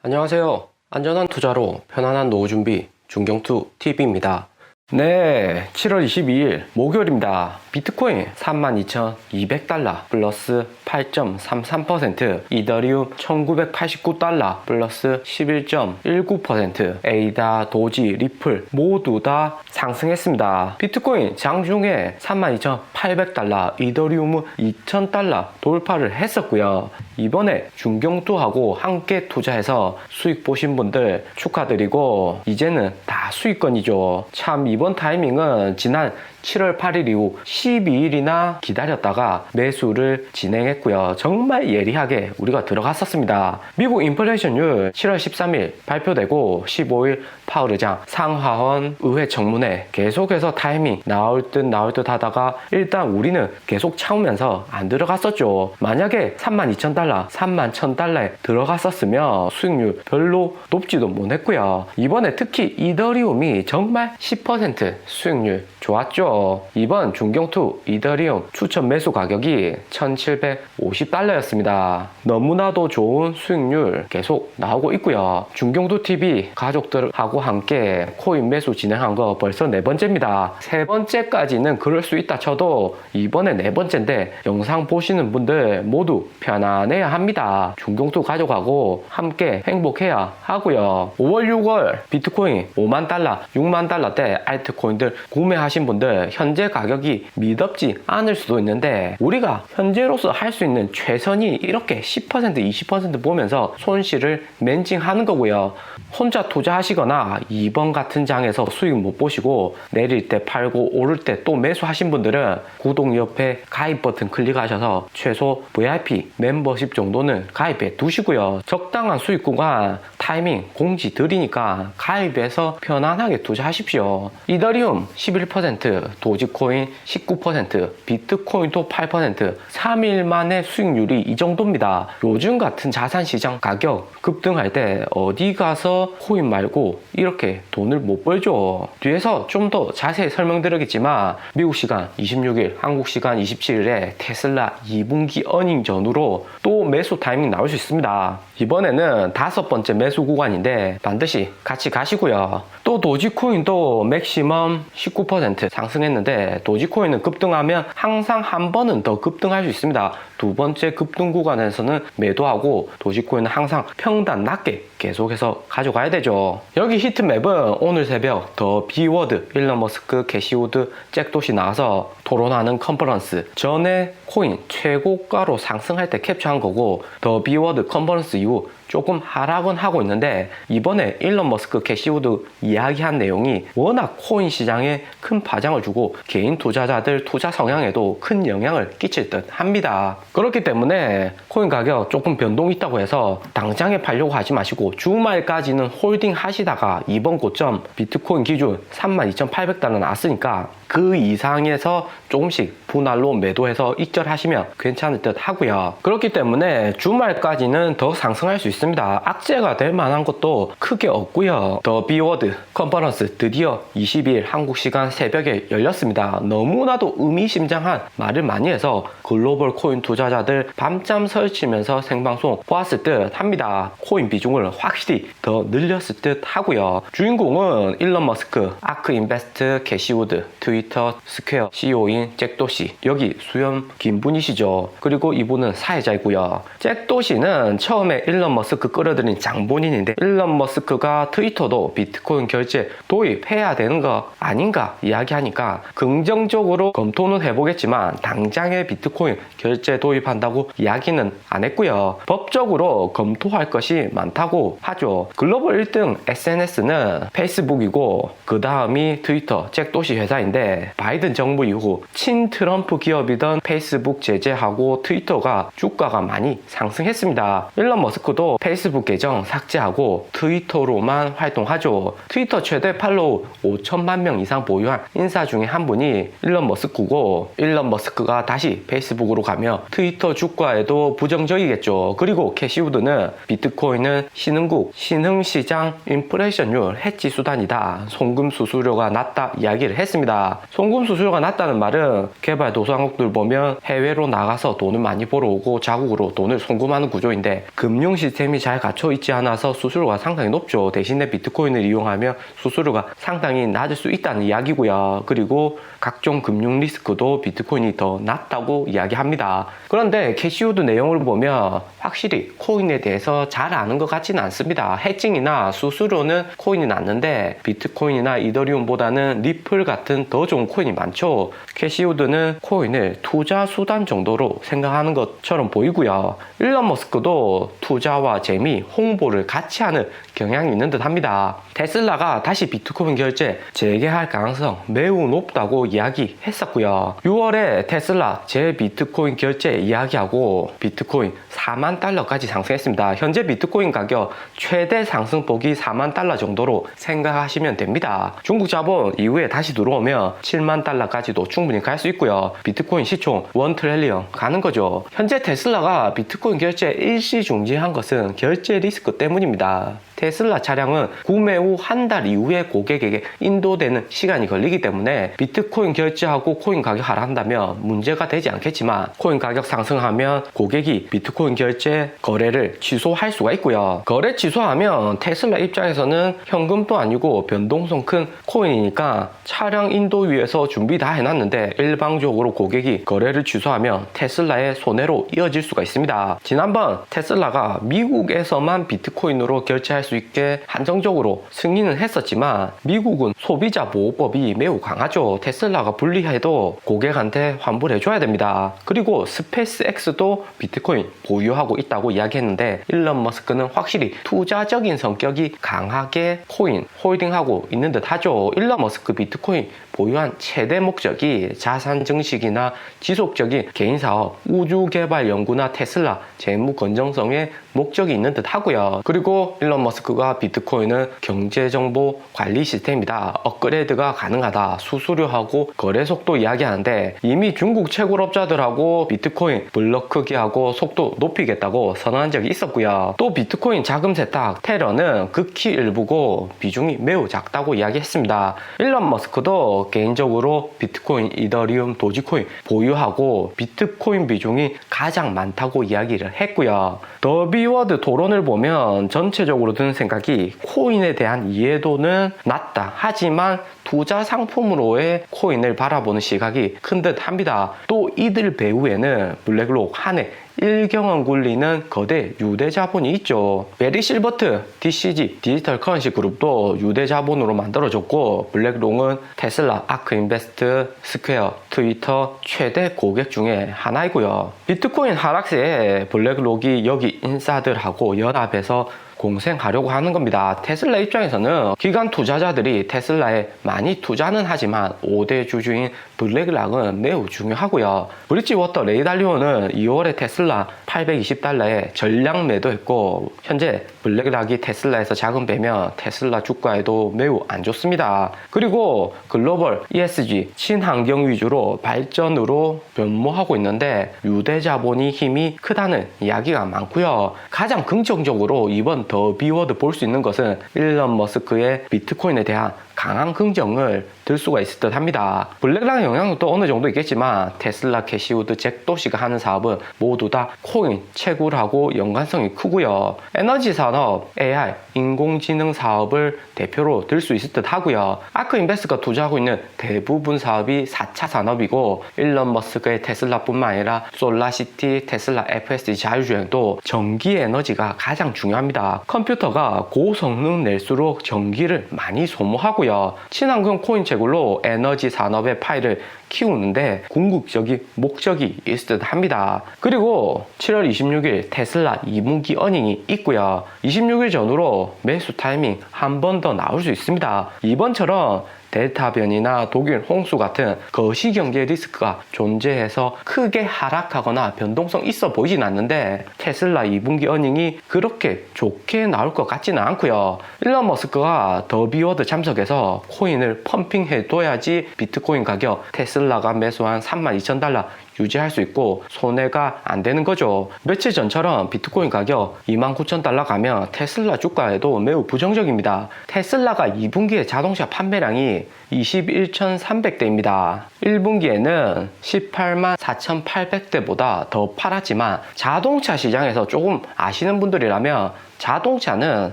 안녕하세요. 안전한 투자로 편안한 노후 준비 중경투 TV입니다. 네, 7월 22일 목요일입니다. 비트코인 32,200달러 플러스 8.33%, 이더리움 1,989달러 플러스 11.19%, 에이다, 도지, 리플 모두 다 상승했습니다. 비트코인 장중에 32,800달러, 이더리움은 2,000달러 돌파를 했었고요. 이번에 중경투하고 함께 투자해서 수익 보신 분들 축하드리고 이제는 다 수익권이죠. 참 이번 타이밍은 지난 7월 8일 이후 12일이나 기다렸다가 매수를 진행했고요. 정말 예리하게 우리가 들어갔었습니다. 미국 인플레이션율 7월 13일 발표되고 15일 파월 의장 상하원 의회 청문회 계속해서 타이밍 나올 듯 하다가 일단 우리는 계속 참으면서 안 들어갔었죠. 만약에 32,000달러, 31,000달러에 들어갔었으면 수익률 별로 높지도 못했고요. 이번에 특히 이더리움이 정말 10% 수익률 좋았죠. 이번 중경투 이더리움 추천 매수 가격이 1,750달러였습니다. 너무나도 좋은 수익률 계속 나오고 있고요. 중경투 TV 가족들하고 함께 코인 매수 진행한 거 벌써 4번째입니다. 3번째까지는 그럴 수 있다 쳐도 이번에 4번째인데 영상 보시는 분들 모두 편안해야 합니다. 중경투 가족하고 함께 행복해야 하고요. 5월 6월 비트코인 5만 달러 6만 달러대 알트코인들 구매하신 분들 현재 가격이 미덥지 않을 수도 있는데 우리가 현재로서 할 수 있는 최선이 이렇게 10% 20% 보면서 손실을 맨징하는 거고요. 혼자 투자하시거나 이번 같은 장에서 수익 못 보시고 내릴 때 팔고 오를 때 또 매수하신 분들은 구독 옆에 가입 버튼 클릭하셔서 최소 VIP 멤버십 정도는 가입해 두시고요. 적당한 수익 구간 타이밍 공지 드리니까 가입해서 편안하게 투자하십시오. 이더리움 11%, 도지코인 19%, 비트코인도 8%, 3일 만에 수익률이 이 정도입니다. 요즘 같은 자산시장 가격 급등할 때 어디 가서 코인 말고 이렇게 돈을 못 벌죠. 뒤에서 좀 더 자세히 설명드리겠지만 미국 시간 26일, 한국 시간 27일에 테슬라 2분기 어닝 전후로 또 매수 타이밍 나올 수 있습니다. 이번에는 5번째 매수 구간인데 반드시 같이 가시고요. 또 도지코인도 맥시멈 19% 상승했는데 도지코인은 급등하면 항상 한 번은 더 급등할 수 있습니다. 두 번째 급등 구간에서는 매도하고 도지코인은 항상 평단 낮게 계속해서 가져가야 되죠. 여기 히트맵은 오늘 새벽 더 비워드, 일론 머스크, 게시우드, 잭도시 나와서 토론하는 컨퍼런스 전에 코인 최고가로 상승할 때 캡처한 거고 더 비워드 컨퍼런스 이후 조금 하락은 하고 있는데 이번에 일론 머스크, 게시우드 이야기한 내용이 워낙 코인 시장에 큰 파장을 주고 개인 투자자들 투자 성향에도 큰 영향을 끼칠 듯 합니다. 그렇기 때문에 코인 가격 조금 변동이 있다고 해서 당장에 팔려고 하지 마시고 주말까지는 홀딩 하시다가 이번 고점 비트코인 기준 32,800달러 나왔으니까 그 이상에서 조금씩 분할로 매도해서 익절하시면 괜찮을 듯 하고요. 그렇기 때문에 주말까지는 더 상승할 수 있습니다. 악재가 될 만한 것도 크게 없고요. 더 비워드 컨퍼런스 드디어 22일 한국 시간 새벽에 열렸습니다. 너무나도 의미심장한 말을 많이 해서 글로벌 코인 투자자들 밤잠 설치면서 생방송 보았을 듯 합니다. 코인 비중을 확실히 더 늘렸을 듯 하고요. 주인공은 일론 머스크, 아크 인베스트, 게시우드, 트위터, 스퀘어 CEO인 잭도시, 여기 수염 긴 분이시죠. 그리고 이분은 사회자이고요. 잭도시는 처음에 일론 머스크 끌어들인 장본인인데 일론 머스크가 트위터도 비트코인 결제 도입해야 되는 거 아닌가 이야기하니까 긍정적으로 검토는 해보겠지만 당장에 비트코인 결제 도입한다고 이야기는 안 했고요. 법적으로 검토할 것이 많다고 하죠. 글로벌 1등 SNS는 페이스북이고 그 다음이 트위터 잭도시 회사인데 바이든 정부 이후 친트럼프 기업이던 페이스북 제재하고 트위터가 주가가 많이 상승했습니다. 일론 머스크도 페이스북 계정 삭제하고 트위터로만 활동하죠. 트위터 최대 팔로우 5천만 명 이상 보유한 인사 중에 한 분이 일론 머스크고 일론 머스크가 다시 페이스북으로 가며 트위터 주가에도 부정적이겠죠. 그리고 캐시우드는 비트코인은 신흥국, 신흥시장 인플레이션율 해지 수단이다. 송금 수수료가 낮다 이야기를 했습니다. 있습니다. 송금 수수료가 낮다는 말은 개발도상국들 보면 해외로 나가서 돈을 많이 벌어오고 자국으로 돈을 송금하는 구조인데 금융 시스템이 잘 갖춰 있지 않아서 수수료가 상당히 높죠. 대신에 비트코인을 이용하면 수수료가 상당히 낮을 수 있다는 이야기고요. 그리고 각종 금융 리스크도 비트코인이 더 낮다고 이야기합니다. 그런데 캐시우드 내용을 보면 확실히 코인에 대해서 잘 아는 것 같지는 않습니다. 해칭이나 수수료는 코인이 낮는데 비트코인이나 이더리움보다는 리플 같은 더 좋은 코인이 많죠. 캐시우드는 코인을 투자 수단 정도로 생각하는 것처럼 보이고요. 일론 머스크도 투자와 재미, 홍보를 같이 하는 경향이 있는 듯 합니다. 테슬라가 다시 비트코인 결제 재개할 가능성 매우 높다고 이야기했었고요. 6월에 테슬라 재비트코인 결제 이야기하고 비트코인 4만 달러까지 상승했습니다. 현재 비트코인 가격 최대 상승폭이 4만 달러 정도로 생각하시면 됩니다. 중국 자본 이후에 다시 들어오면 7만 달러까지도 충분히 갈 수 있고요. 비트코인 시총 1 트릴리언 가는 거죠. 현재 테슬라가 비트코인 결제 일시 중지한 것은 결제 리스크 때문입니다. 테슬라 차량은 구매 후 한 달 이후에 고객에게 인도되는 시간이 걸리기 때문에 비트코인 결제하고 코인 가격 하락한다면 문제가 되지 않겠지만 코인 가격 상승하면 고객이 비트코인 결제 거래를 취소할 수가 있고요. 거래 취소하면 테슬라 입장에서는 현금도 아니고 변동성 큰 코인이니까 차량 인도 위에서 준비 다 해놨는데 일방적으로 고객이 거래를 취소하면 테슬라의 손해로 이어질 수가 있습니다. 지난번 테슬라가 미국에서만 비트코인으로 결제할 수 있게 한정적으로 승인은 했었지만 미국은 소비자 보호법이 매우 강하죠. 테슬라가 불리해도 고객한테 환불해 줘야 됩니다. 그리고 스페이스X도 비트코인 보유하고 있다고 이야기했는데 일론 머스크는 확실히 투자적인 성격이 강하게 코인 홀딩하고 있는 듯 하죠. 일론 머스크 비트코인 보유한 최대 목적이 자산 증식이나 지속적인 개인 사업, 우주 개발 연구나 테슬라 재무 건전성에 목적이 있는 듯 하고요. 그리고 일론 머스크가 비트코인은 경제정보 관리 시스템이다. 업그레이드가 가능하다. 수수료하고 거래 속도 이야기하는데 이미 중국 채굴업자들하고 비트코인 블록 크기하고 속도 높이겠다고 선언한 적이 있었고요. 또 비트코인 자금 세탁 테러는 극히 일부고 비중이 매우 작다고 이야기했습니다. 일론 머스크도 개인적으로 비트코인, 이더리움, 도지코인 보유하고 비트코인 비중이 가장 많다고 이야기를 했고요. 더 비워드 토론을 보면 전체적으로 드는 생각이 코인에 대한 이해도는 낮다. 하지만 투자 상품으로의 코인을 바라보는 시각이 큰 듯 합니다. 또 이들 배후에는 블랙록 한해 1경원 굴리는 거대 유대 자본이 있죠. 베리 실버트 DCG 디지털 커런시 그룹도 유대 자본으로 만들어졌고 블랙록은 테슬라, 아크 인베스트, 스퀘어, 트위터 최대 고객 중에 하나이고요. 비트코인 하락세에 블랙록이 여기 인사들하고 연합해서 공생하려고 하는 겁니다. 테슬라 입장에서는 기관 투자자들이 테슬라에 많이 투자는 하지만 5대 주주인 블랙락은 매우 중요하고요. 브릿지워터 레이달리오는 2월에 테슬라 820달러에 전량 매도했고 현재 블랙락이 테슬라에서 자금 빼면 테슬라 주가에도 매우 안 좋습니다. 그리고 글로벌 ESG 친환경 위주로 발전으로 변모하고 있는데 유대 자본이 힘이 크다는 이야기가 많고요. 가장 긍정적으로 이번 더 비워드 볼 수 있는 것은 일론 머스크의 비트코인에 대한 강한 긍정을 들 수가 있을 듯 합니다. 블랙락의 영향도 어느 정도 있겠지만 테슬라, 캐시우드, 잭도시가 하는 사업은 모두 다 코인, 채굴하고 연관성이 크고요. 에너지 산업, AI, 인공지능 사업을 대표로 들 수 있을 듯 하고요. 아크 인베스트가 투자하고 있는 대부분 사업이 4차 산업이고 일론 머스크의 테슬라뿐만 아니라 솔라시티, 테슬라 FSD 자율주행도 전기 에너지가 가장 중요합니다. 컴퓨터가 고성능 낼수록 전기를 많이 소모하고요. 친환경 코인 채굴로 에너지 산업의 파이를 키우는데 궁극적인 목적이 있을 듯 합니다. 그리고 7월 26일 테슬라 2분기 어닝이 있고요. 26일 전후로 매수 타이밍 한 번 더 나올 수 있습니다. 이번처럼 델타 변이나 독일 홍수 같은 거시경제 리스크가 존재해서 크게 하락하거나 변동성 있어 보이진 않는데 테슬라 2분기 어닝이 그렇게 좋게 나올 것 같지는 않고요. 일론 머스크가 더 비워드 참석해서 코인을 펌핑해둬야지 비트코인 가격 테슬라가 매수한 32,000달러 유지할 수 있고 손해가 안 되는 거죠. 며칠 전처럼 비트코인 가격 29,000달러 가면 테슬라 주가에도 매우 부정적입니다. 테슬라가 2분기에 자동차 판매량이 21,300대입니다. 1분기에는 184,800대보다 더 팔았지만 자동차 시장에서 조금 아시는 분들이라면 자동차는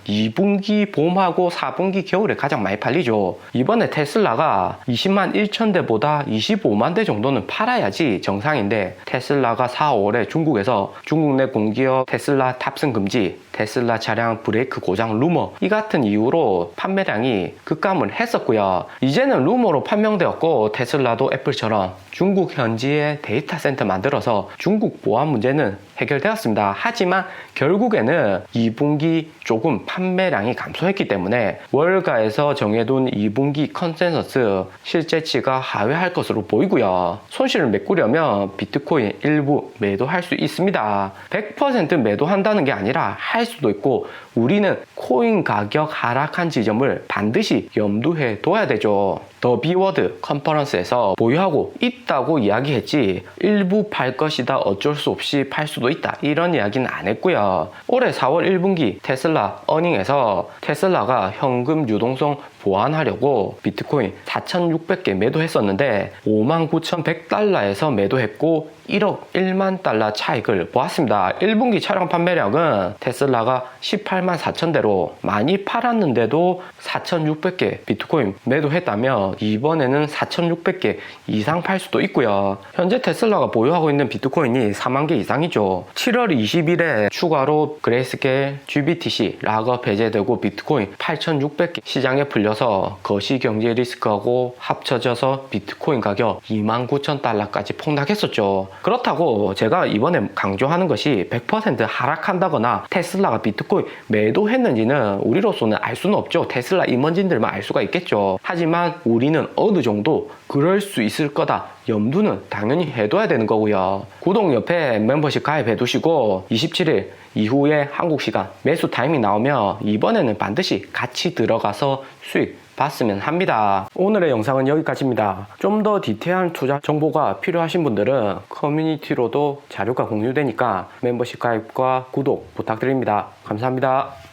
2분기 봄하고 4분기 겨울에 가장 많이 팔리죠. 이번에 테슬라가 20만 1천 대보다 25만 대 정도는 팔아야지 정상인데 테슬라가 4, 5월에 중국에서 중국 내 공기업 테슬라 탑승 금지, 테슬라 차량 브레이크 고장 루머 이 같은 이유로 판매량이 급감을 했었고요. 이제는 루머로 판명되었고 테슬라도 애플처럼 중국 현지에 데이터 센터 만들어서 중국 보안 문제는 해결되었습니다. 하지만 결국에는 2분기 조금 판매량이 감소했기 때문에 월가에서 정해둔 2분기 컨센서스 실제치가 하회할 것으로 보이고요. 손실을 메꾸려면 비트코인 일부 매도할 수 있습니다. 100% 매도한다는 게 아니라 할 수도 있고 우리는 코인 가격 하락한 지점을 반드시 염두에 둬야 되죠. 더 비워드 컨퍼런스에서 보유하고 있다고 이야기했지 일부 팔 것이다 어쩔 수 없이 팔 수도 있다 이런 이야기는 안 했고요. 올해 4월 1분기 테슬라 어닝에서 테슬라가 현금 유동성 보완하려고 비트코인 4,600개 매도했었는데 59,100달러에서 매도했고 1억 1만 달러 차익을 보았습니다. 1분기 차량 판매량은 테슬라가 18만 4천대로 많이 팔았는데도 4,600개 비트코인 매도했다면 이번에는 4,600개 이상 팔 수도 있고요. 현재 테슬라가 보유하고 있는 비트코인이 4만 개 이상이죠. 7월 20일에 추가로 그레이스케일 GBTC 락업 배제되고 비트코인 8,600개 시장에 풀려서 거시경제 리스크하고 합쳐져서 비트코인 가격 29,000달러까지 폭락했었죠. 그렇다고 제가 이번에 강조하는 것이 100% 하락한다거나 테슬라가 비트코인 매도했는지는 우리로서는 알 수는 없죠. 테슬라 임원진들만 알 수가 있겠죠. 하지만 우리는 어느 정도 그럴 수 있을 거다 염두는 당연히 해둬야 되는 거고요. 구독 옆에 멤버십 가입해 두시고 27일 이후에 한국 시간 매수 타이밍 나오면 이번에는 반드시 같이 들어가서 수익 봤으면 합니다. 오늘의 영상은 여기까지입니다. 좀 더 디테일한 투자 정보가 필요하신 분들은 커뮤니티로도 자료가 공유되니까 멤버십 가입과 구독 부탁드립니다. 감사합니다.